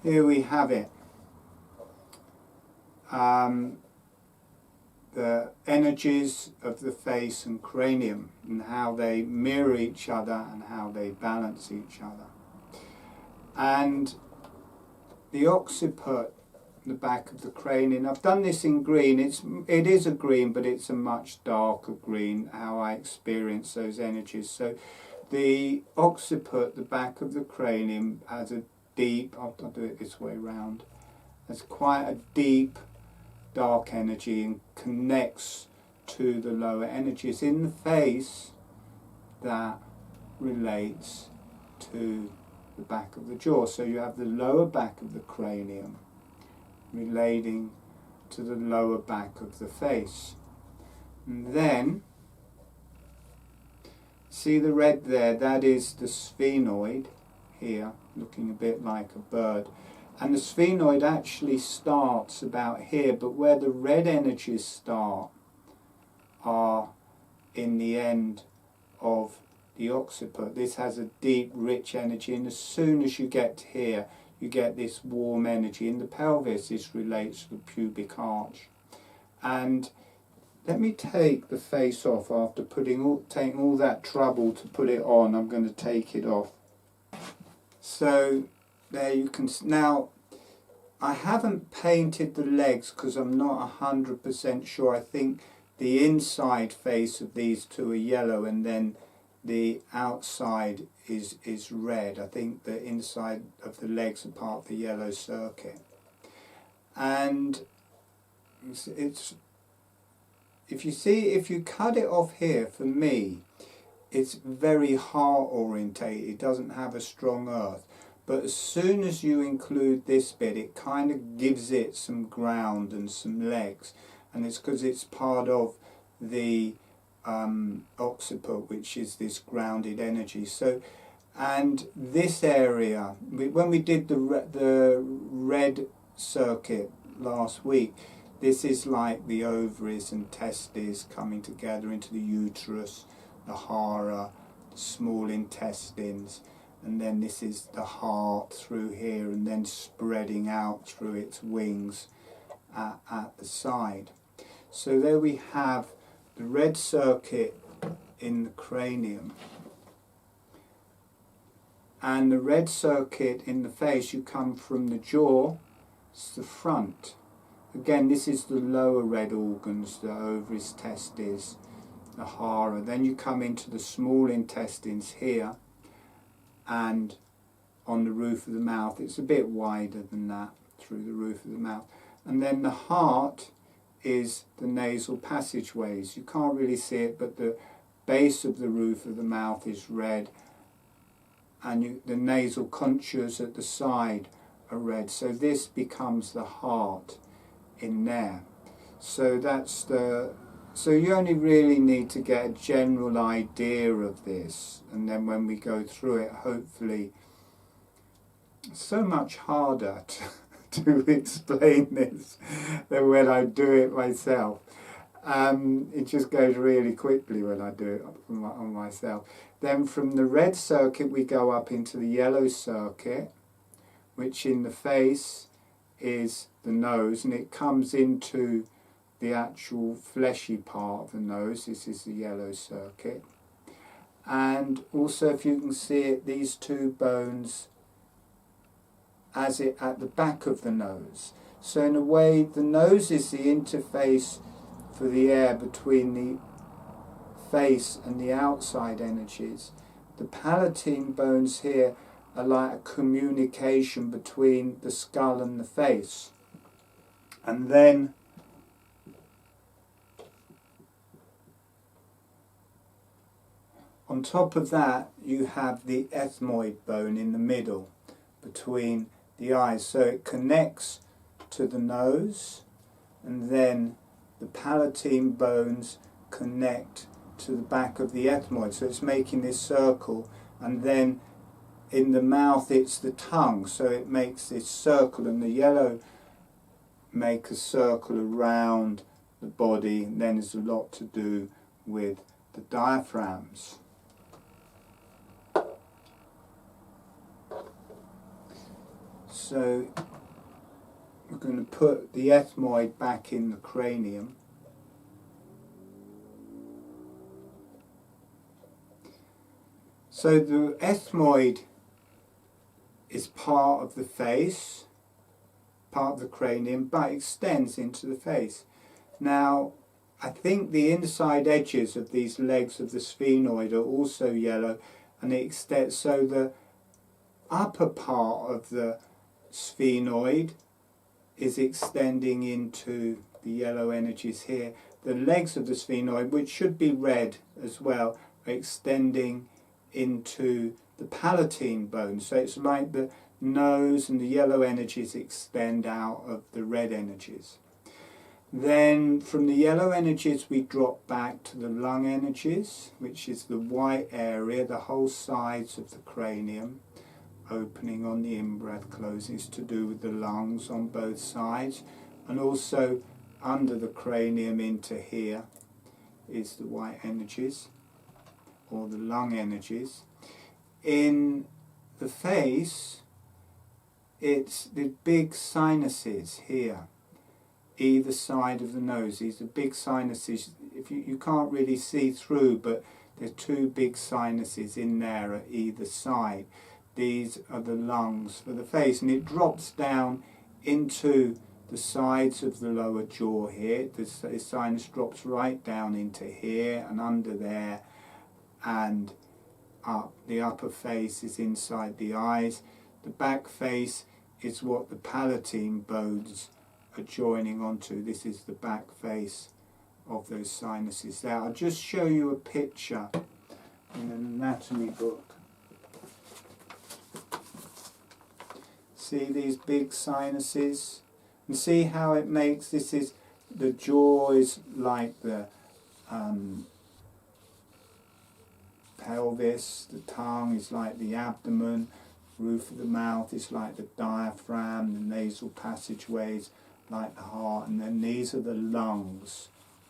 here we have it. The energies of the face and cranium, and how they mirror each other and how they balance each other. And the occiput, the back of the cranium, I've done this in green. It is a green, but it's a much darker green, how I experience those energies. So the occiput, the back of the cranium, has a deep, I'll do it this way round, has quite a deep dark energy and connects to the lower energies in the face that relates to the back of the jaw. So you have the lower back of the cranium relating to the lower back of the face. And then, see the red there, that is the sphenoid here, looking a bit like a bird. And the sphenoid actually starts about here, but where the red energies start are in the end of the occiput. This has a deep, rich energy, and as soon as you get to here, you get this warm energy. In the pelvis, this relates to the pubic arch. And let me take the face off after taking all that trouble to put it on. I'm going to take it off. So there you can, now I haven't painted the legs because I'm not 100% sure. I think the inside face of these two are yellow and then the outside is red. I think the inside of the legs are part of the yellow circuit. And it's if you cut it off here, for me, it's very heart orientated. It doesn't have a strong earth. But as soon as you include this bit, it kind of gives it some ground and some legs. And it's because it's part of the occiput, which is this grounded energy. So, and this area, when we did the red circuit last week, this is like the ovaries and testes coming together into the uterus, the hara, the small intestines, and then this is the heart through here and then spreading out through its wings at the side. So there we have the red circuit in the cranium. And the red circuit in the face, you come from the jaw, it's the front. Again, this is the lower red organs, the ovaries, testes, the hara. Then you come into the small intestines here, and on the roof of the mouth. It's a bit wider than that, through the roof of the mouth. And then the heart is the nasal passageways. You can't really see it, but the base of the roof of the mouth is red, and the nasal contours at the side are red. So this becomes the heart in there. So that's so you only really need to get a general idea of this, and then when we go through it, hopefully, it's so much harder to explain this than when I do it myself. It just goes really quickly when I do it on myself. Then from the red circuit we go up into the yellow circuit, which in the face is the nose, and it comes into the actual fleshy part of the nose. This is the yellow circuit. And also, if you can see it, these two bones at the back of the nose. So in a way, the nose is the interface for the air between the face and the outside energies. The palatine bones here are like a communication between the skull and the face. And then on top of that, you have the ethmoid bone in the middle between the eyes. So it connects to the nose, and then the palatine bones connect to the back of the ethmoid. So it's making this circle, and then in the mouth it's the tongue. So it makes this circle, and the yellow make a circle around the body, and then there's a lot to do with the diaphragms. So we're going to put the ethmoid back in the cranium. So the ethmoid is part of the face, part of the cranium, but extends into the face. Now, I think the inside edges of these legs of the sphenoid are also yellow, and it extends, so the upper part of the sphenoid is extending into the yellow energies here. The legs of the sphenoid, which should be red as well, are extending into the palatine bone. So it's like the nose and the yellow energies extend out of the red energies. Then from the yellow energies we drop back to the lung energies, which is the white area, the whole sides of the cranium, opening on the in-breath, closing, is to do with the lungs on both sides, and also under the cranium into here is the white energies, or the lung energies. In the face, it's the big sinuses here, either side of the nose. These are big sinuses. If you can't really see through, but there are two big sinuses in there at either side. These are the lungs for the face, and it drops down into the sides of the lower jaw here. The sinus drops right down into here and under there, and up. The upper face is inside the eyes. The back face is what the palatine bones are joining onto. This is the back face of those sinuses there. I'll just show you a picture in an anatomy book. See these big sinuses? And see how it makes, this is, the jaw is like the pelvis, the tongue is like the abdomen, roof of the mouth is like the diaphragm, the nasal passageways like the heart, and then these are the lungs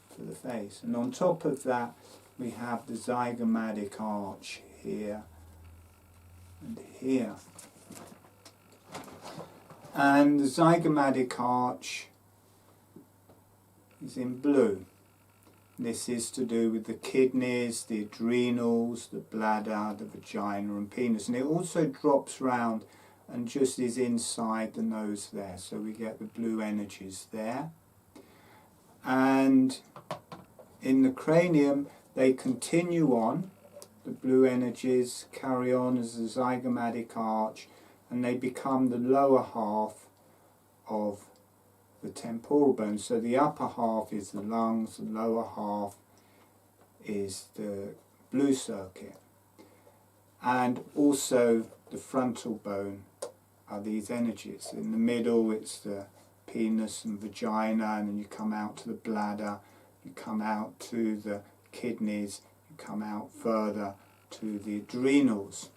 for the face. And on top of that we have the zygomatic arch here and here. And the zygomatic arch is in blue. This is to do with the kidneys, the adrenals, the bladder, the vagina and penis. And it also drops round and just is inside the nose there. So we get the blue energies there. And in the cranium they continue on. The blue energies carry on as the zygomatic arch, and they become the lower half of the temporal bone. So the upper half is the lungs, the lower half is the blue circuit. And also the frontal bone are these energies. In the middle it's the penis and vagina, and then you come out to the bladder, you come out to the kidneys, you come out further to the adrenals.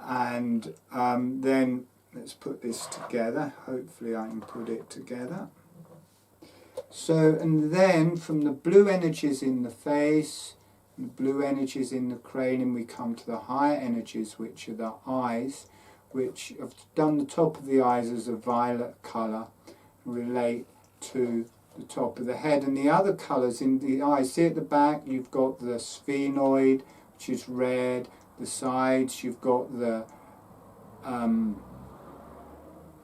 And then let's put this together. Hopefully I can put it together. So, and then from the blue energies in the face, the blue energies in the cranium, we come to the higher energies, which are the eyes, which I've done the top of the eyes as a violet colour, relate to the top of the head. And the other colours in the eyes, see at the back you've got the sphenoid, which is red. The sides you've got the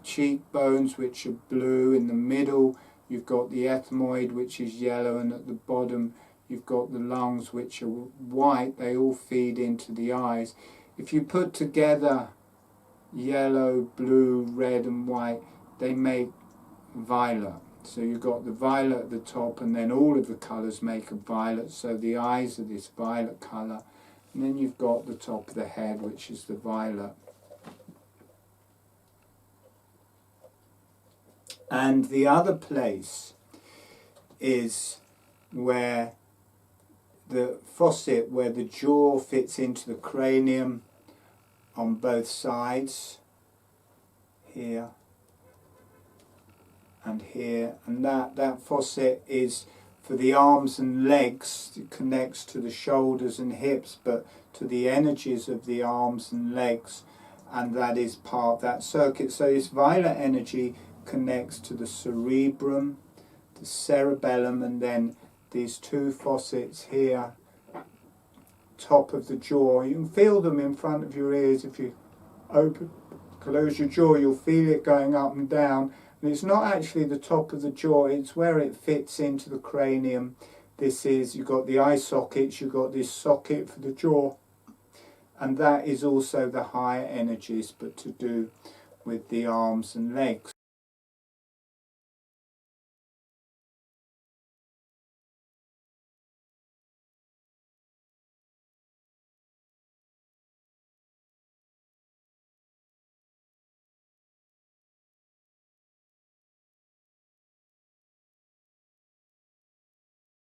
cheekbones, which are blue. In the middle you've got the ethmoid, which is yellow, and at the bottom you've got the lungs, which are white. They all feed into the eyes. If you put together yellow, blue, red and white, they make violet. So you've got the violet at the top, and then all of the colours make a violet. So the eyes are this violet colour. And then you've got the top of the head, which is the violet. And the other place is where the fossa, where the jaw fits into the cranium on both sides, here and here. And that fossa is for the arms and legs. It connects to the shoulders and hips, but to the energies of the arms and legs. and that is part of that circuit. So this violet energy connects to the cerebrum, the cerebellum, and then these two faucets here, top of the jaw. You can feel them in front of your ears. If you close your jaw, you'll feel it going up and down. And it's not actually the top of the jaw, it's where it fits into the cranium. This is, you've got the eye sockets, you've got this socket for the jaw, and that is also the higher energies, but to do with the arms and legs.